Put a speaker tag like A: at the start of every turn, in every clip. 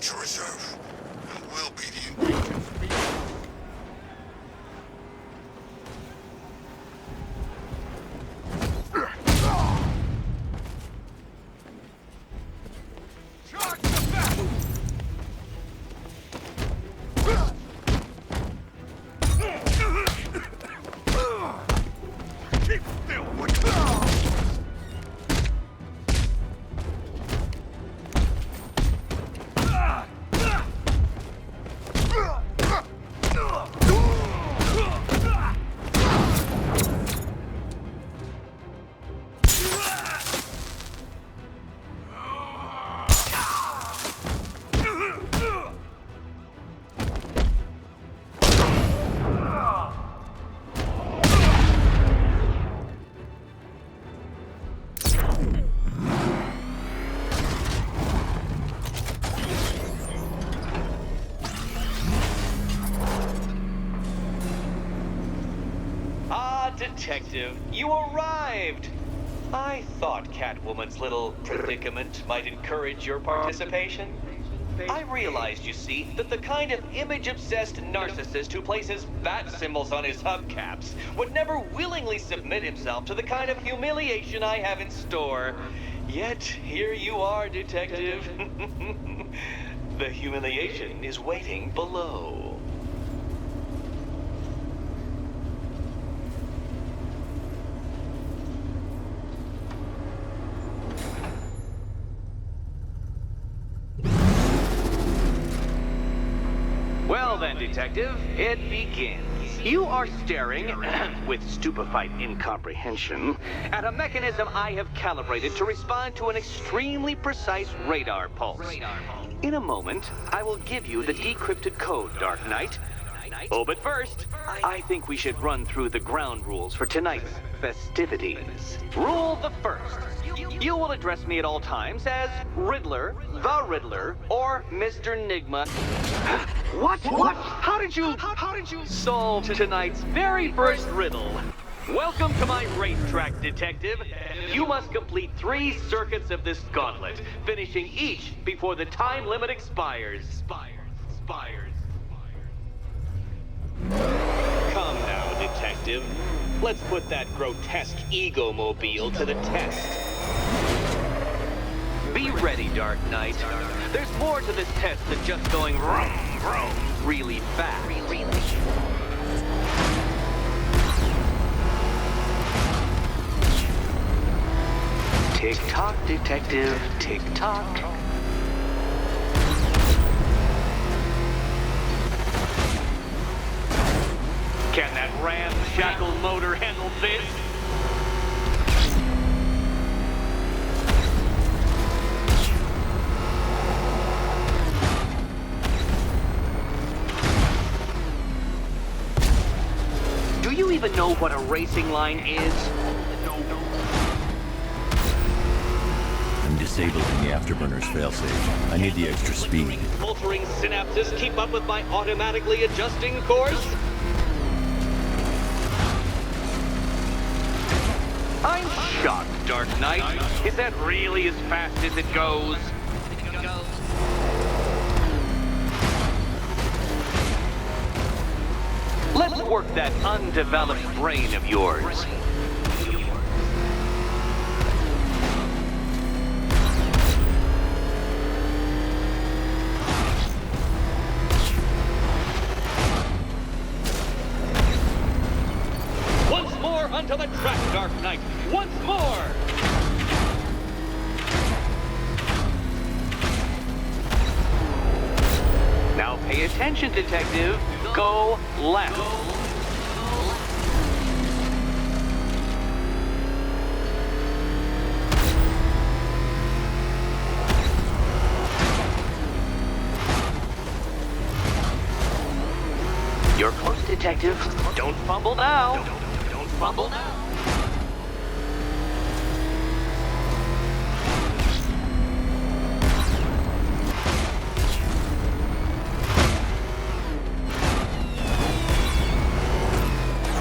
A: Nature Reserve. Will be the ingredient.
B: Detective, you arrived! I thought Catwoman's little predicament might encourage your participation. I realized, you see, that the kind of image-obsessed narcissist who places bat symbols on his hubcaps would never willingly submit himself to the kind of humiliation I have in store. Yet, here you are, Detective. The humiliation is waiting below. Well then, Detective, it begins. You are staring, with stupefied incomprehension, at a mechanism I have calibrated to respond to an extremely precise radar pulse. In a moment, I will give you the decrypted code, Dark Knight. Oh, but first, I think we should run through the ground rules for tonight's festivities. Rule the first. You will address me at all times as Riddler, the Riddler, or Mr. Nigma. What? How did you solve tonight's very first riddle? Welcome to my racetrack, Detective. You must complete 3 circuits of this gauntlet, finishing each before the time limit expires. Come now, Detective. Let's put that grotesque ego-mobile to the test. Be ready, Dark Knight. There's more to this test than just going vroom, vroom, really fast. Tick-tock, Detective, tick-tock. Can that ramshackle motor handle this? Do you even know what a racing line is?
C: I'm disabling the afterburner's failsafe. I need the extra speed.
B: Altering synapses keep up with my automatically adjusting course? I'm shocked, Dark Knight. Is that really as fast as it goes? Let's work that undeveloped brain of yours. Once more onto the track, Dark Knight. Once more! Now pay attention, Detective. Go left. You're close, Detective. Don't fumble now. Don't fumble now.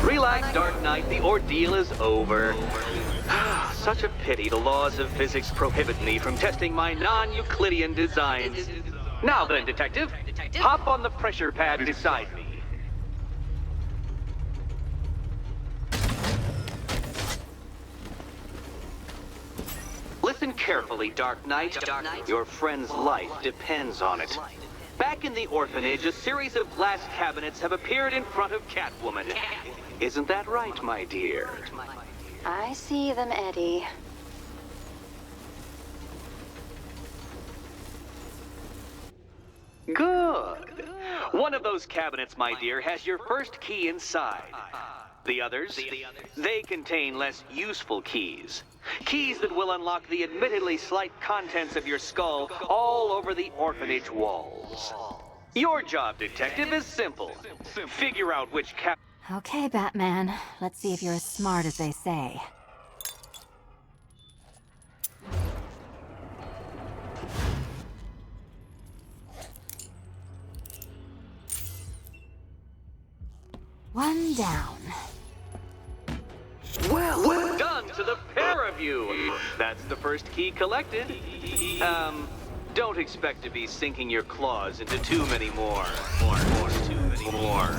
B: Relax, Dark Knight. The ordeal is over. Such a pity the laws of physics prohibit me from testing my non-Euclidean designs. Now then, Detective, hop on the pressure pad beside me. Listen carefully, Dark Knight. Your friend's life depends on it. Back in the orphanage, a series of glass cabinets have appeared in front of Catwoman. Isn't that right, my dear?
D: I see them, Eddie.
B: Good. One of those cabinets, my dear, has your first key inside. The others, they contain less useful keys. Keys that will unlock the admittedly slight contents of your skull all over the orphanage walls. Your job, Detective, is simple. Figure out which
D: Okay, Batman. Let's see if you're as smart as they say. One down.
B: Well done to the pair of you. That's the first key collected. Don't expect to be sinking your claws into too many more. Too many more.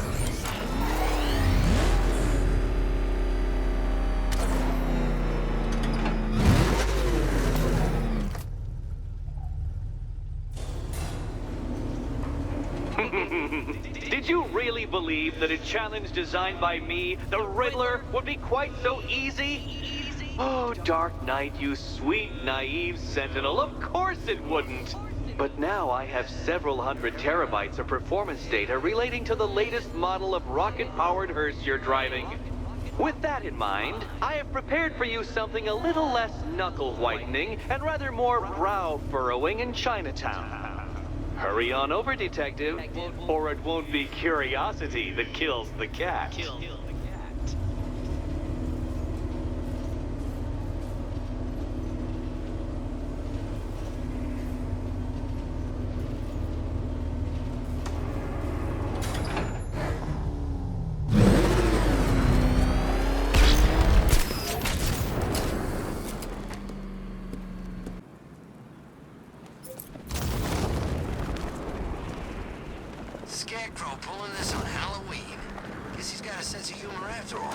B: Did you really believe that a challenge designed by me, the Riddler, would be quite so easy? Oh, Dark Knight, you sweet, naive sentinel, of course it wouldn't. But now I have several hundred terabytes of performance data relating to the latest model of rocket-powered hearse you're driving. With that in mind, I have prepared for you something a little less knuckle-whitening and rather more brow-furrowing in Chinatown. Hurry on over, Detective, or it won't be curiosity that kills the cat.
E: Scarecrow pulling this on Halloween. Guess he's got a sense of humor after all.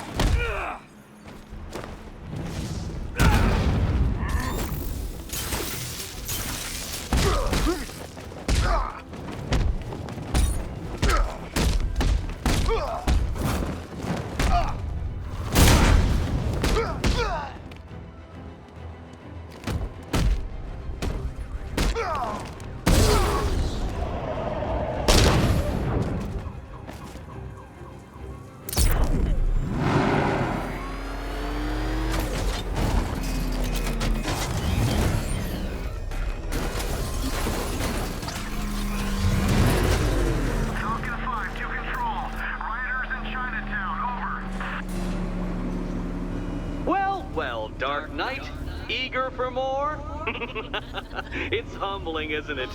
B: Well, Dark Knight, eager for more? It's humbling, isn't it?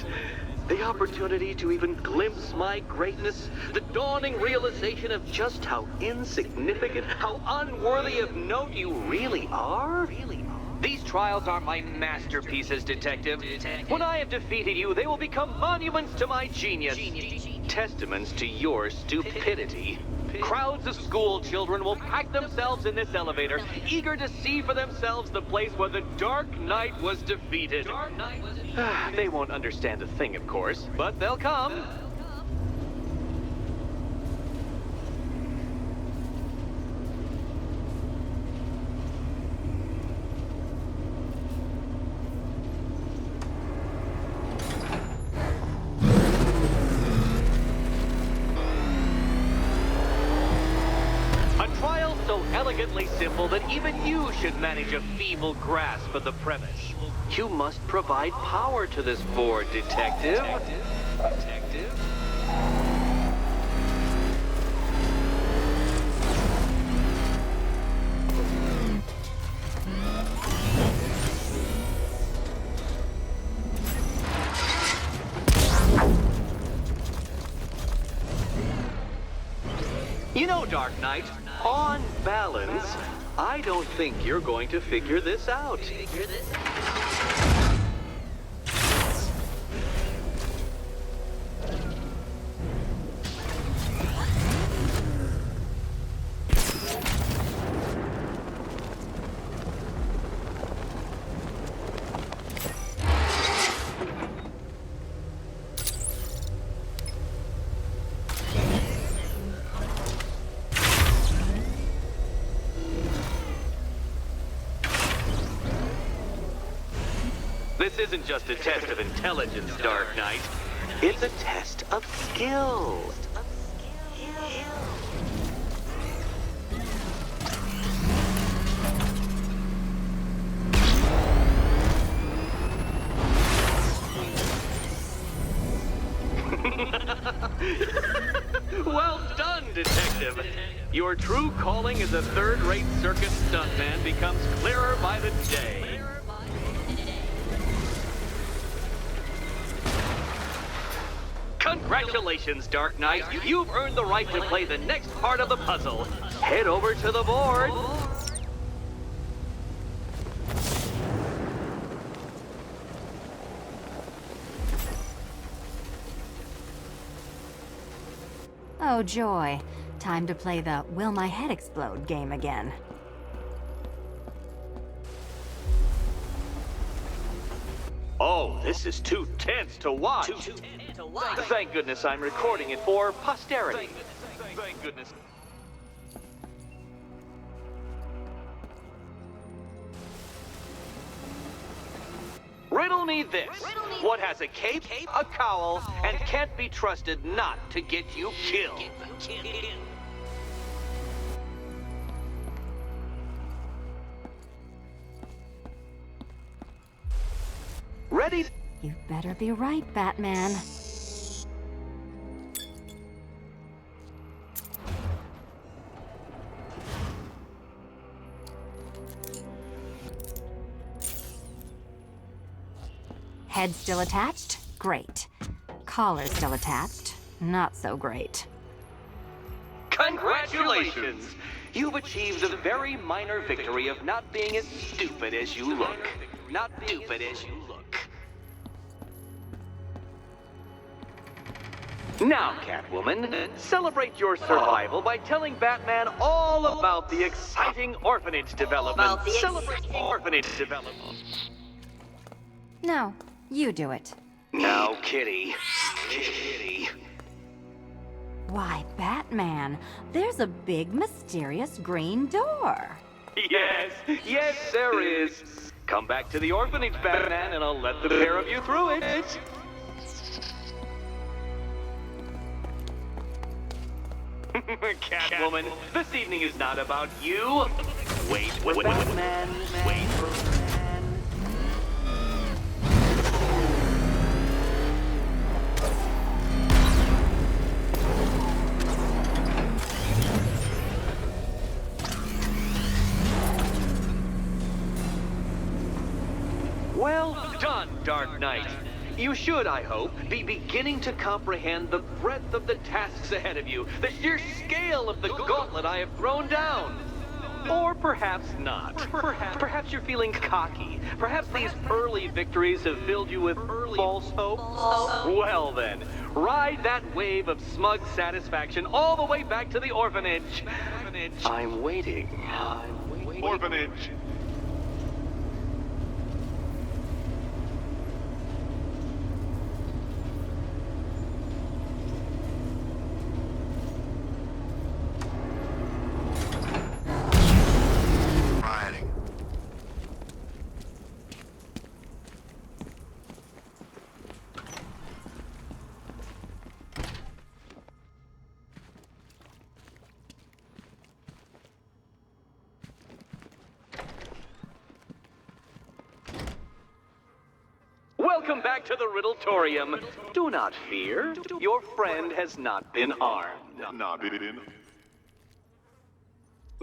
B: The opportunity to even glimpse my greatness, the dawning realization of just how insignificant, how unworthy of note you really are? These trials are my masterpieces, Detective. When I have defeated you, they will become monuments to my genius. Testaments to your stupidity. Crowds of school children will pack themselves in this elevator, eager to see for themselves the place where the Dark Knight was defeated. They won't understand a thing, of course, but they'll come. Elegantly simple that even you should manage a feeble grasp of the premise. You must provide power to this board, Detective. You know, Dark Knight, on balance, I don't think you're going to figure this out. This isn't just a test of intelligence, Dark Knight. It's a test of skill. Well done, Detective. Your true calling as a third-rate circus stuntman becomes clearer by the day. Congratulations, Dark Knight. You've earned the right to play the next part of the puzzle. Head over to the board.
D: Oh, joy. Time to play the Will My Head Explode game again.
B: Oh, this is too tense to watch. Thank goodness I'm recording it for posterity. Thank goodness. Riddle me this. What has a cape, a cowl, and can't be trusted not to get you killed? Ready?
D: You better be right, Batman. Head still attached? Great. Collar still attached? Not so great.
B: Congratulations! You've achieved the very minor victory of not being as stupid as you look. Not stupid as you look. Now, Catwoman, celebrate your survival by telling Batman all about the exciting orphanage development. Celebrate orphanage development.
D: No, you do it.
B: Now, Kitty. Kitty.
D: Why, Batman, there's a big mysterious green door.
B: Yes, there is. Come back to the orphanage, Batman, and I'll let the pair of you through it. Catwoman, this evening is not about you. Wait, Batman. Wait for Batman. Well done, Dark Knight. You should, I hope, be beginning to comprehend the breadth of the tasks ahead of you, the sheer scale of the gauntlet I have thrown down. Or perhaps not. Perhaps you're feeling cocky. Perhaps these early victories have filled you with false hope. Well then, ride that wave of smug satisfaction all the way back to the orphanage. I'm waiting. Orphanage. Welcome back to the Riddletorium. Do not fear. Your friend has not been harmed.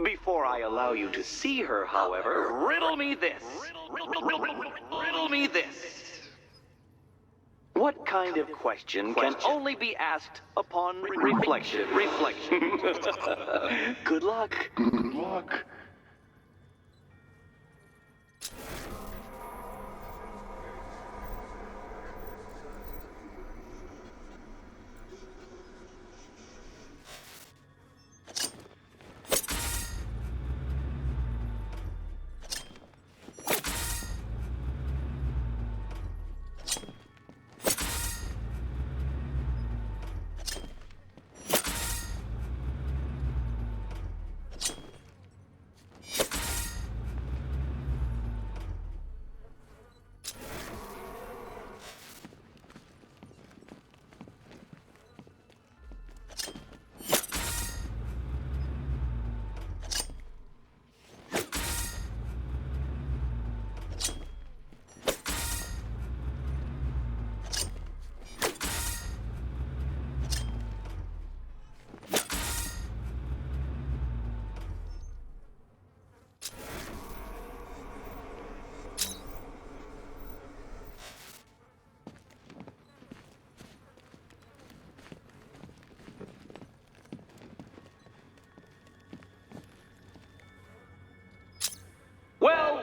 B: Before I allow you to see her, however, riddle me this. Riddle me this. What kind of question can only be asked upon reflection? Good luck. Good luck.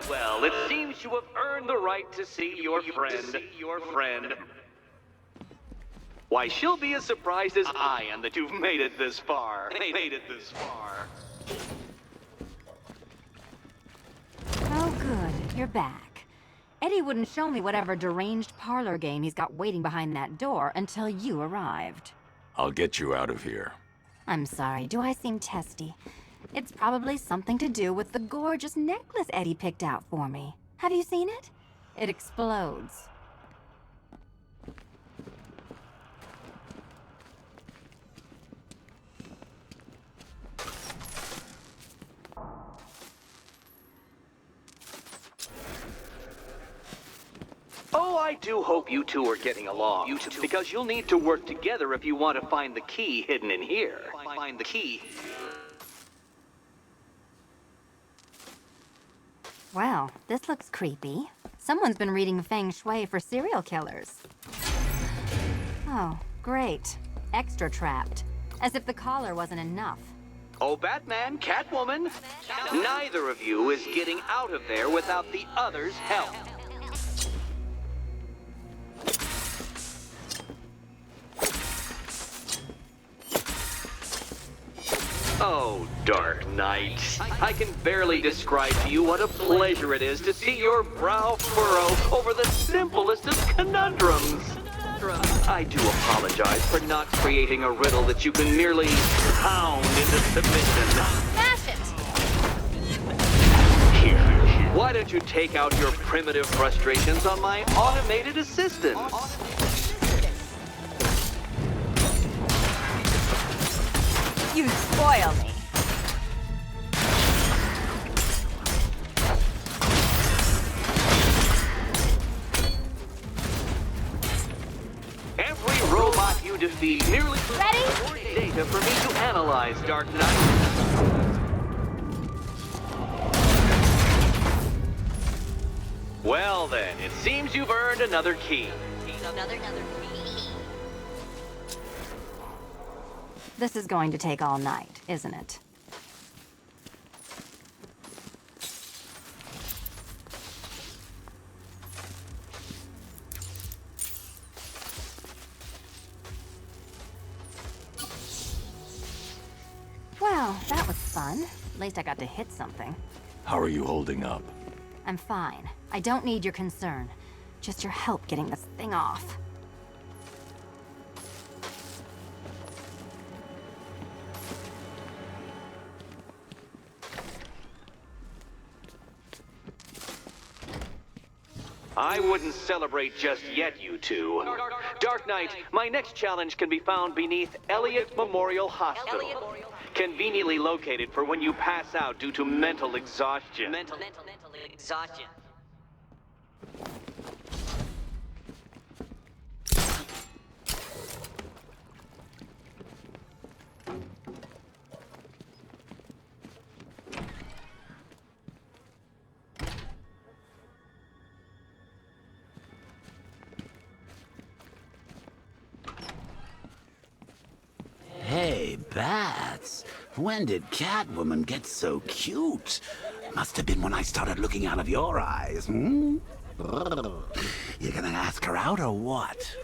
B: well, it seems you have earned the right to see your friend. Why, she'll be as surprised as I am that you've made it this far.
D: Oh, good. You're back. Eddie wouldn't show me whatever deranged parlor game he's got waiting behind that door until you arrived.
C: I'll get you out of here.
D: I'm sorry, do I seem testy? It's probably something to do with the gorgeous necklace Eddie picked out for me. Have you seen it? It explodes.
B: Oh, I do hope you two are getting along. Because you'll need to work together if you want to find the key hidden in here. Find the key.
D: Well, this looks creepy. Someone's been reading feng shui for serial killers. Oh, great. Extra trapped. As if the collar wasn't enough.
B: Oh, Batman, Catwoman, neither of you is getting out of there without the other's help. Oh, Dark Knight. I can barely describe to you what a pleasure it is to see your brow furrow over the simplest of conundrums. I do apologize for not creating a riddle that you can merely pound into submission.
D: Smash it!
B: Here, why don't you take out your primitive frustrations on my automated assistant?
D: You spoil me.
B: Every robot you defeat merely
D: Ready?
B: more data for me to analyze, Dark Knight. Well then, it seems you've earned another key.
F: Another key.
D: This is going to take all night, isn't it? Well, that was fun. At least I got to hit something.
C: How are you holding up?
D: I'm fine. I don't need your concern. Just your help getting this thing off.
B: I wouldn't celebrate just yet, you two. Dark Knight, my next challenge can be found beneath Elliott Memorial Hospital. Conveniently located for when you pass out due to mental exhaustion.
F: Mental exhaustion.
G: Hey, Bats. When did Catwoman get so cute? Must have been when I started looking out of your eyes, hmm? You gonna ask her out or what?